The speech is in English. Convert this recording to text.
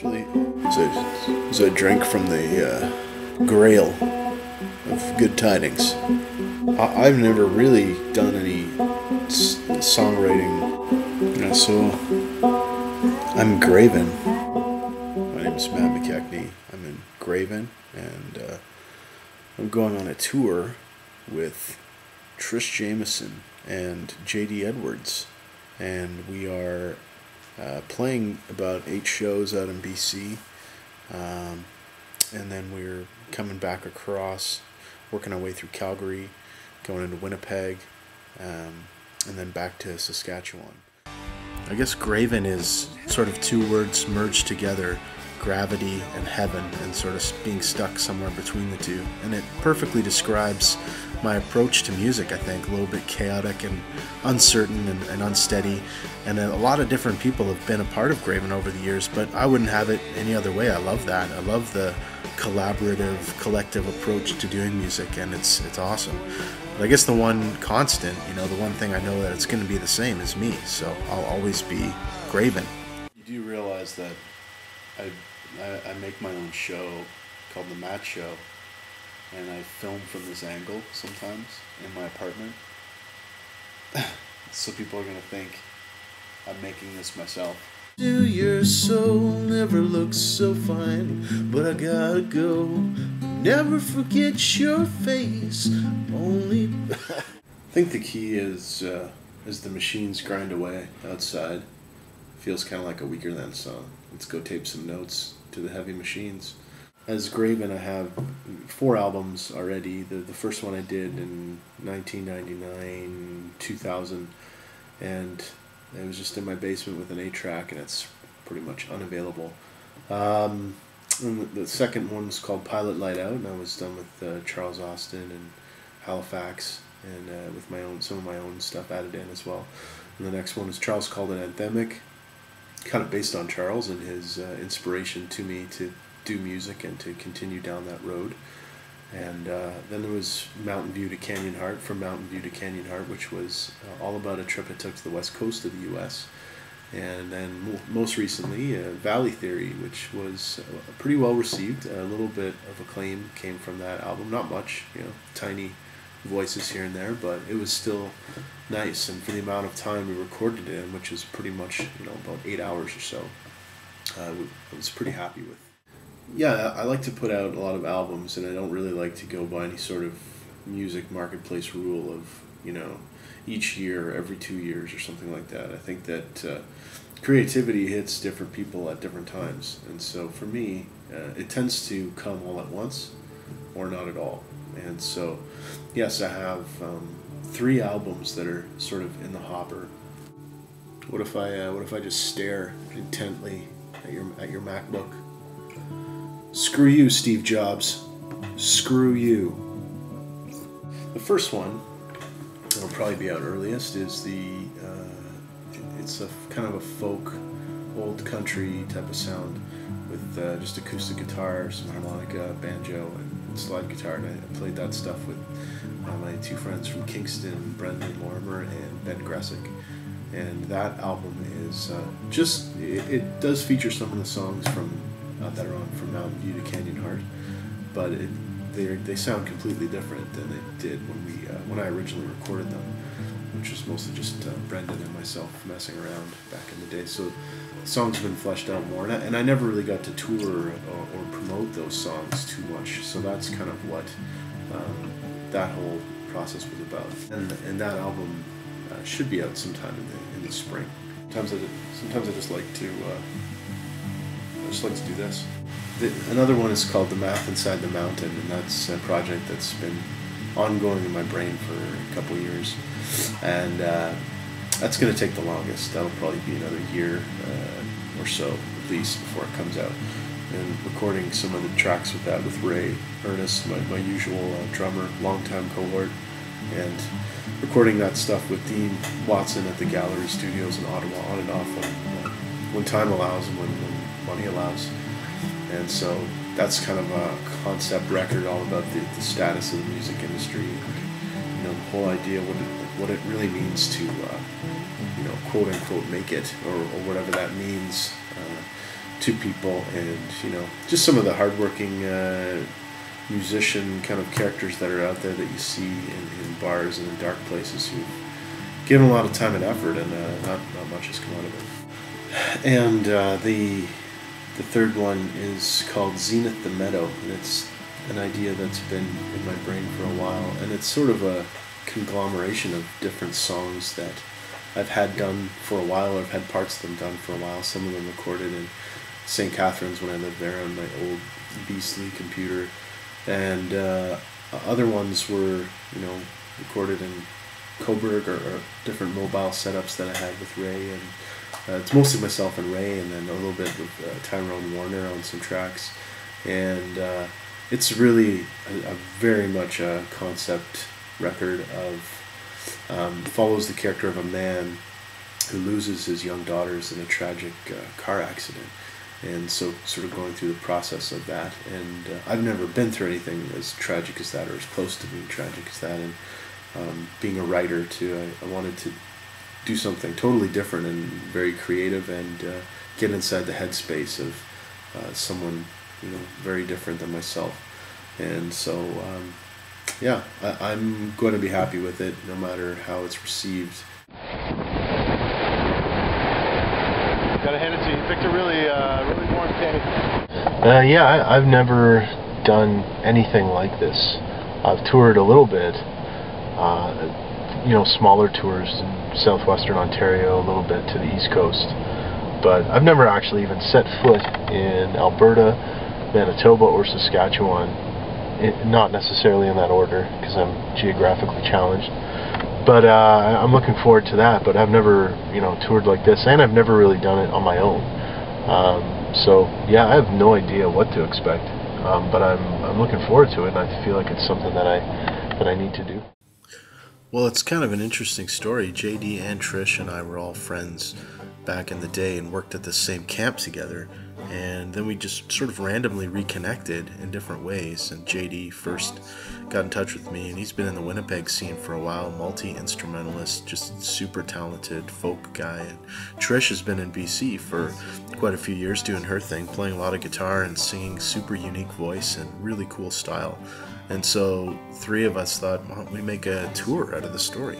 It's really it's a drink from the grail of good tidings. I've never really done any songwriting. So I'm Graven. My name is Matt McKechnie. I'm in Graven, and I'm going on a tour with Trish Jameson and JD Edwards, and we are playing about 8 shows out in BC, and then we're coming back across, working our way through Calgary, going into Winnipeg, and then back to Saskatchewan. I guess Graven is sort of 2 words merged together, gravity and heaven, and sort of being stuck somewhere between the two. And it perfectly describes my approach to music, I think. A little bit chaotic and uncertain and unsteady. And a lot of different people have been a part of Graven over the years, but I wouldn't have it any other way. I love that. I love the collaborative, collective approach to doing music, and it's awesome. But I guess the one constant, the one thing I know that it's going to be the same is me, so I'll always be Graven. You do realize that I make my own show called The Matt Show, and I film from this angle sometimes in my apartment. So people are going to think I'm making this myself. Your soul never looks so fine, but I gotta go. Never forget your face. Only. I think the key is as the machines grind away outside. Feels kind of like a Weaker Than song. Let's go tape some notes to the heavy machines. As Graven, I have 4 albums already. The first one I did in 1999, 2000, and it was just in my basement with an 8-track, and it's pretty much unavailable. And the second one's called Pilot Light Out, and I was done with Charles Austin and Halifax, and with some of my own stuff added in as well. And the next one is Charles Called It Anthemic, kind of based on Charles and his inspiration to me to do music and to continue down that road. And then there was Mountain View to Canyon Heart, From Mountain View to Canyon Heart, which was all about a trip I took to the west coast of the U.S. And then most recently, Valley Theory, which was pretty well received. A little bit of acclaim came from that album. Not much, tiny voices here and there, but it was still nice. And for the amount of time we recorded it in, which was pretty much about 8 hours or so, I was pretty happy with. Yeah, I like to put out a lot of albums, and I don't really like to go by any sort of music marketplace rule of, each year, every 2 years or something like that. I think that creativity hits different people at different times. And so for me, it tends to come all at once or not at all. And so, yes, I have 3 albums that are sort of in the hopper. What if I just stare intently at your MacBook? Screw you, Steve Jobs. Screw you. The first one, that'll probably be out earliest, is it's a kind of a folk, old country type of sound with just acoustic guitar, some harmonica, banjo, and slide guitar. And I played that stuff with my 2 friends from Kingston, Brendan Lorimer and Ben Gressick. And that album is it does feature some of the songs that are on From Mountain View to Canyon Heart, but they sound completely different than they did when I originally recorded them, which was mostly just Brendan and myself messing around back in the day. So the songs have been fleshed out more, and I never really got to tour or promote those songs too much. So that's kind of what that whole process was about. And that album should be out sometime in the spring. Sometimes I just like to. I just like to do this. Another one is called The Math Inside the Mountain, and that's a project that's been ongoing in my brain for a couple of years. And that's going to take the longest. That'll probably be another year or so, at least, before it comes out. And recording some of the tracks with that with Ray Ernest, my usual drummer, longtime cohort, and recording that stuff with Dean Watson at the Gallery Studios in Ottawa, on and off when time allows and when money allows. And so that's kind of a concept record all about the status of the music industry, and, the whole idea what it really means to quote unquote make it, or whatever that means, to people, and just some of the hardworking musician kind of characters that are out there that you see in bars and in dark places who've given a lot of time and effort, and not much has come out of it. And the third one is called Zenith the Meadow, and it's an idea that's been in my brain for a while, and it's sort of a conglomeration of different songs that I've had done for a while, or I've had parts of them done for a while. Some of them recorded in St. Catharines when I lived there on my old beastly computer, and other ones were recorded in Coburg or different mobile setups that I had with Ray, and it's mostly myself and Ray, and then a little bit with Tyrone Warner on some tracks, and it's really a very much a concept record of follows the character of a man who loses his young daughters in a tragic car accident, and so sort of going through the process of that. And I've never been through anything as tragic as that, or as close to being tragic as that, and being a writer too, I wanted to do something totally different and very creative, and get inside the headspace of someone very different than myself. And so yeah, I'm going to be happy with it no matter how it's received. Gotta hand it to you, Victor. Really warm day. Yeah, I've never done anything like this. I've toured a little bit, smaller tours in southwestern Ontario, a little bit to the east coast, but I've never actually even set foot in Alberta, Manitoba, or Saskatchewan. Not necessarily in that order, because I'm geographically challenged. But I'm looking forward to that. But I've never, toured like this, and I've never really done it on my own. So yeah, I have no idea what to expect. But I'm looking forward to it, and I feel like it's something that I need to do. Well, it's kind of an interesting story. JD and Trish and I were all friends back in the day and worked at the same camp together, and then we just sort of randomly reconnected in different ways. And JD first got in touch with me, and he's been in the Winnipeg scene for a while, multi-instrumentalist, just super talented folk guy. And Trish has been in BC for quite a few years doing her thing, playing a lot of guitar and singing, super unique voice and really cool style. And so three of us thought, why don't we make a tour out of the story?